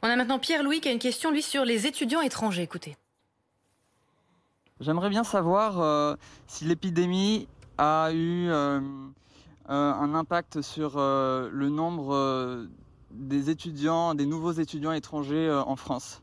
On a maintenant Pierre-Louis qui a une question, lui, sur les étudiants étrangers. Écoutez. J'aimerais bien savoir si l'épidémie a eu un impact sur le nombre des nouveaux étudiants étrangers en France.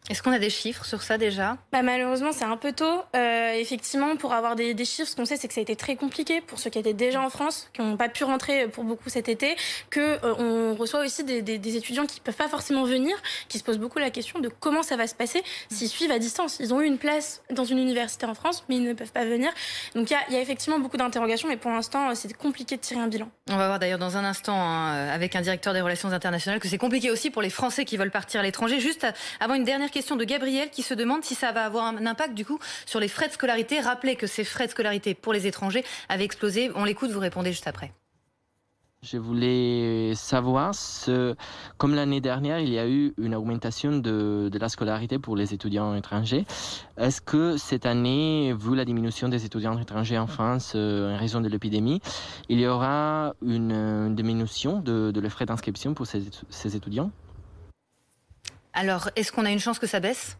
Est-ce qu'on a des chiffres sur ça déjà? Malheureusement, c'est un peu tôt. Effectivement, pour avoir des chiffres, ce qu'on sait, c'est que ça a été très compliqué pour ceux qui étaient déjà en France, qui n'ont pas pu rentrer pour beaucoup cet été, qu'on reçoit aussi des étudiants qui ne peuvent pas forcément venir, qui se posent beaucoup la question de comment ça va se passer s'ils suivent à distance. Ils ont eu une place dans une université en France, mais ils ne peuvent pas venir. Donc il y a effectivement beaucoup d'interrogations, mais pour l'instant, c'est compliqué de tirer un bilan. On va voir d'ailleurs dans un instant, avec un directeur des relations internationales, que c'est compliqué aussi pour les Français qui veulent partir à l'étranger. Juste avant, une dernière question de Gabriel qui se demande si ça va avoir un impact du coup sur les frais de scolarité. Rappelez que ces frais de scolarité pour les étrangers avaient explosé. On l'écoute, vous répondez juste après. Je voulais savoir, comme l'année dernière, il y a eu une augmentation de la scolarité pour les étudiants étrangers. Est-ce que cette année, vu la diminution des étudiants étrangers en France en raison de l'épidémie, il y aura une diminution de les frais d'inscription pour ces étudiants ? Alors, est-ce qu'on a une chance que ça baisse ?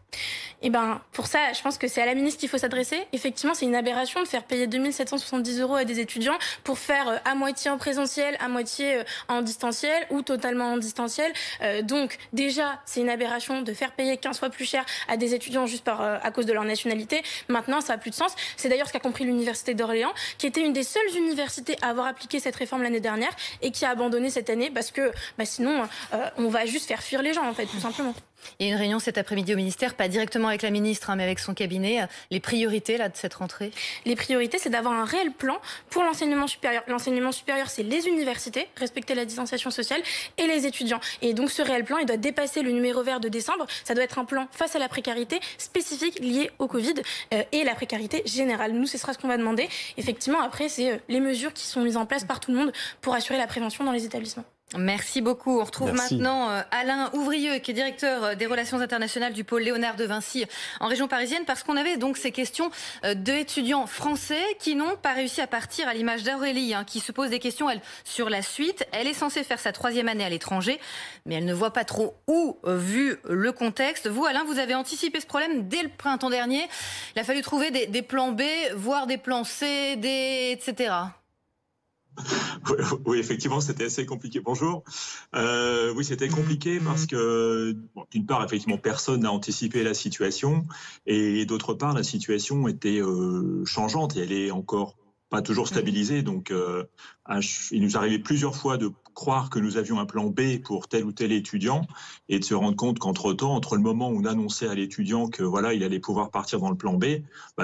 Eh ben, pour ça, je pense que c'est à la ministre qu'il faut s'adresser. Effectivement, c'est une aberration de faire payer 2 770 € à des étudiants pour faire à moitié en présentiel, à moitié en distanciel ou totalement en distanciel. Donc, déjà, c'est une aberration de faire payer 15 fois plus cher à des étudiants juste à cause de leur nationalité. Maintenant, ça n'a plus de sens. C'est d'ailleurs ce qu'a compris l'Université d'Orléans, qui était une des seules universités à avoir appliqué cette réforme l'année dernière et qui a abandonné cette année parce que sinon, on va juste faire fuir les gens, en fait, tout simplement. Il y a une réunion cet après-midi au ministère, pas directement avec la ministre, mais avec son cabinet. Les priorités là, de cette rentrée ? Les priorités, c'est d'avoir un réel plan pour l'enseignement supérieur. L'enseignement supérieur, c'est les universités, respecter la distanciation sociale, et les étudiants. Et donc ce réel plan, il doit dépasser le numéro vert de décembre. Ça doit être un plan face à la précarité spécifique liée au Covid et la précarité générale. Nous, ce sera ce qu'on va demander. Effectivement, après, c'est les mesures qui sont mises en place par tout le monde pour assurer la prévention dans les établissements. Merci beaucoup. On retrouve maintenant Alain Ouvrieux, qui est directeur des relations internationales du pôle Léonard de Vinci en région parisienne, parce qu'on avait donc ces questions d'étudiants français qui n'ont pas réussi à partir, à l'image d'Aurélie, qui se pose des questions, elle, sur la suite. Elle est censée faire sa 3e année à l'étranger, mais elle ne voit pas trop où, vu le contexte. Vous, Alain, vous avez anticipé ce problème dès le printemps dernier. Il a fallu trouver des plans B, voire des plans C, etc. Oui, effectivement, c'était assez compliqué. Bonjour. Oui, c'était compliqué parce que, d'une part, effectivement, personne n'a anticipé la situation, et d'autre part, la situation était changeante et elle est encore pas toujours stabilisée. Donc, il nous arrivait plusieurs fois de croire que nous avions un plan B pour tel ou tel étudiant et de se rendre compte qu'entre-temps, entre le moment où on annonçait à l'étudiant que voilà, il allait pouvoir partir dans le plan B,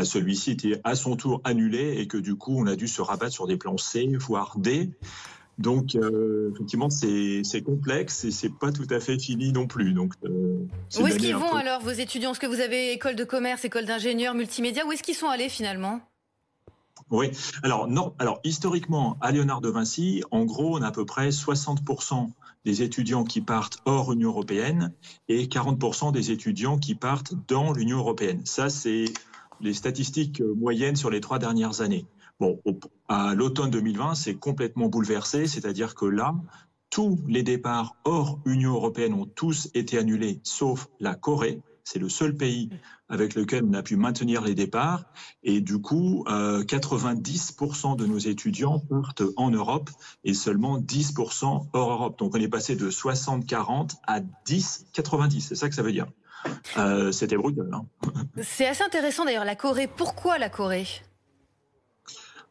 celui-ci était à son tour annulé et que du coup, on a dû se rabattre sur des plans C, voire D. Donc, effectivement, c'est complexe et c'est pas tout à fait fini non plus. Donc, où est-ce qu'ils vont alors, vos étudiants ? Est-ce que vous avez école de commerce, école d'ingénieur, multimédia ? Où est-ce qu'ils sont allés finalement ? Oui, alors non. Alors historiquement, à Léonard de Vinci, en gros, on a à peu près 60% des étudiants qui partent hors Union européenne et 40% des étudiants qui partent dans l'Union européenne. Ça, c'est les statistiques moyennes sur les 3 dernières années. Bon, à l'automne 2020, c'est complètement bouleversé, c'est-à-dire que là, tous les départs hors Union européenne ont tous été annulés, sauf la Corée. C'est le seul pays avec lequel on a pu maintenir les départs. Et du coup, 90% de nos étudiants partent en Europe et seulement 10% hors Europe. Donc, on est passé de 60-40 à 10-90. C'est ça que ça veut dire. C'était brutal. C'est assez intéressant d'ailleurs, la Corée. Pourquoi la Corée ?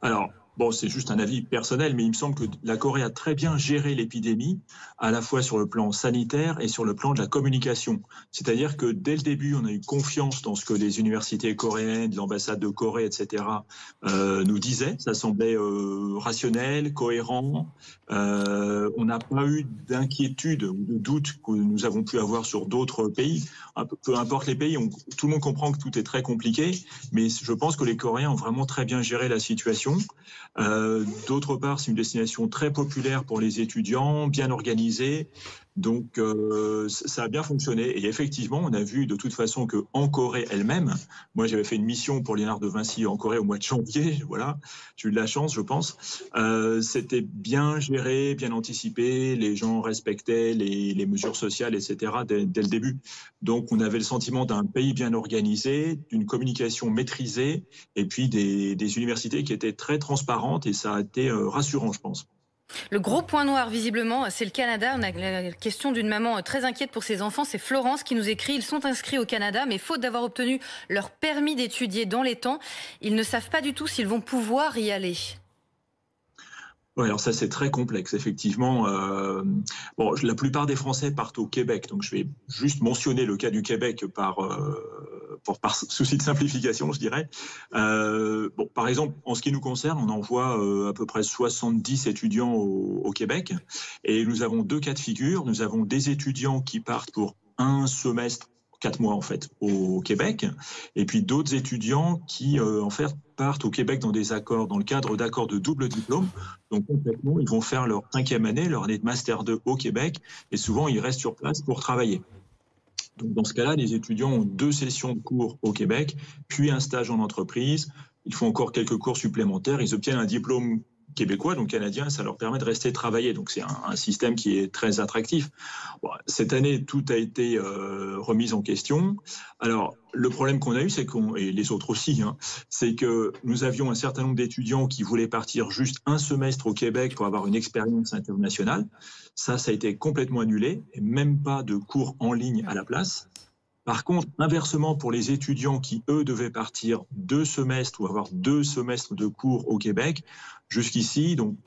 Alors, bon, c'est juste un avis personnel, mais il me semble que la Corée a très bien géré l'épidémie, à la fois sur le plan sanitaire et sur le plan de la communication. C'est-à-dire que dès le début, on a eu confiance dans ce que les universités coréennes, l'ambassade de Corée, etc., nous disaient. Ça semblait rationnel, cohérent. On n'a pas eu d'inquiétude ou de doute que nous avons pu avoir sur d'autres pays. Peu importe les pays, tout le monde comprend que tout est très compliqué, mais je pense que les Coréens ont vraiment très bien géré la situation. D'autre part, c'est une destination très populaire pour les étudiants, bien organisée. Donc, ça a bien fonctionné. Et effectivement, on a vu de toute façon qu'en Corée elle-même, moi j'avais fait une mission pour Léonard de Vinci en Corée au mois de janvier, voilà, j'ai eu de la chance, je pense. C'était bien géré, bien anticipé, les gens respectaient les mesures sociales, etc. dès le début. Donc, on avait le sentiment d'un pays bien organisé, d'une communication maîtrisée, et puis des universités qui étaient très transparentes, et ça a été rassurant, je pense. Le gros point noir, visiblement, c'est le Canada. On a la question d'une maman très inquiète pour ses enfants. C'est Florence qui nous écrit. Ils sont inscrits au Canada, mais faute d'avoir obtenu leur permis d'étudier dans les temps, ils ne savent pas du tout s'ils vont pouvoir y aller. Oui, alors ça c'est très complexe, effectivement. Bon, la plupart des Français partent au Québec, donc je vais juste mentionner le cas du Québec par souci de simplification, je dirais. Bon, par exemple, en ce qui nous concerne, on envoie à peu près 70 étudiants au Québec, et nous avons deux cas de figure. Nous avons des étudiants qui partent pour un semestre, 4 mois en fait, au Québec, et puis d'autres étudiants qui en fait partent au Québec dans le cadre d'accords de double diplôme. Donc concrètement, ils vont faire leur 5e année, leur année de Master 2 au Québec, et souvent ils restent sur place pour travailler. Donc dans ce cas-là, les étudiants ont 2 sessions de cours au Québec, puis un stage en entreprise. Ils font encore quelques cours supplémentaires, ils obtiennent un diplôme québécois, donc canadien, ça leur permet de rester travailler. Donc c'est un système qui est très attractif. Bon, cette année, tout a été remis en question. Alors le problème qu'on a eu, et les autres aussi, c'est que nous avions un certain nombre d'étudiants qui voulaient partir juste un semestre au Québec pour avoir une expérience internationale. Ça a été complètement annulé, et même pas de cours en ligne à la place. Par contre, inversement, pour les étudiants qui, eux, devaient partir 2 semestres ou avoir 2 semestres de cours au Québec, jusqu'ici, donc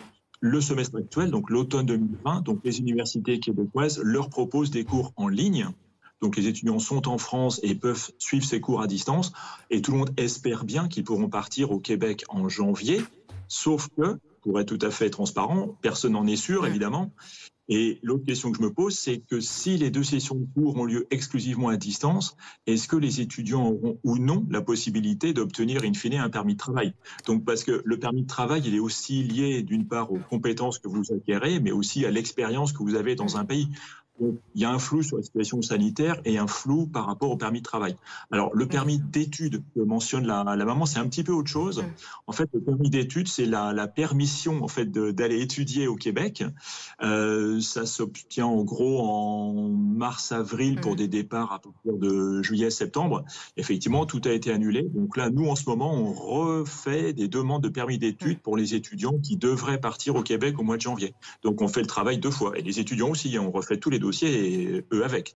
le semestre actuel, donc l'automne 2020, donc les universités québécoises leur proposent des cours en ligne. Donc les étudiants sont en France et peuvent suivre ces cours à distance. Et tout le monde espère bien qu'ils pourront partir au Québec en janvier, sauf que, pour être tout à fait transparent, personne n'en est sûr, évidemment. Et l'autre question que je me pose, c'est que si les 2 sessions de cours ont lieu exclusivement à distance, est-ce que les étudiants auront ou non la possibilité d'obtenir in fine un permis de travail? Donc parce que le permis de travail, il est aussi lié d'une part aux compétences que vous acquérez, mais aussi à l'expérience que vous avez dans un pays. Donc, il y a un flou sur la situation sanitaire et un flou par rapport au permis de travail. Alors, le permis d'études que mentionne la maman, c'est un petit peu autre chose. En fait, le permis d'études, c'est la permission en fait, d'aller étudier au Québec. Ça s'obtient en gros en mars-avril pour des départs à partir de juillet-septembre. Effectivement, tout a été annulé. Donc là, nous, en ce moment, on refait des demandes de permis d'études pour les étudiants qui devraient partir au Québec au mois de janvier. Donc, on fait le travail 2 fois. Et les étudiants aussi, on refait tous les dossiers et eux avec.